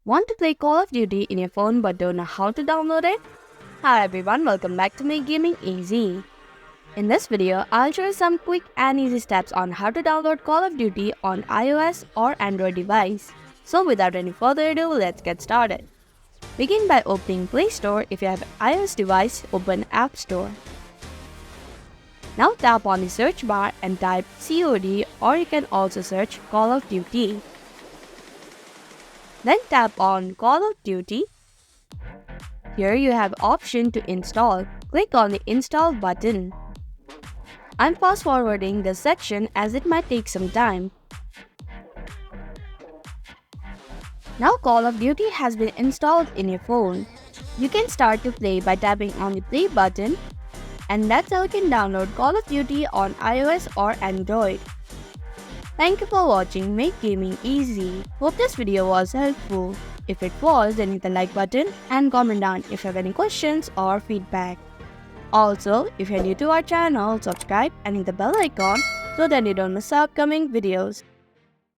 Want to play Call of Duty in your phone but don't know how to download it? Hi everyone, welcome back to Make Gaming Easy. In this video, I'll show you some quick and easy steps on how to download Call of Duty on iOS or Android device. So without any further ado, let's get started. Begin by opening Play Store. If you have an iOS device, open App Store. Now tap on the search bar and type COD, or you can also search Call of Duty. Then tap on Call of Duty. Here you have option to install. Click on the install button. I'm fast forwarding this section as it might take some time. Now Call of Duty has been installed in your phone. You can start to play by tapping on the play button, and that's how you can download Call of Duty on iOS or Android. Thank you for watching Make Gaming Easy. Hope this video was helpful. If it was, then hit the like button and comment down if you have any questions or feedback. Also, if you're new to our channel, subscribe and hit the bell icon so that you don't miss upcoming videos.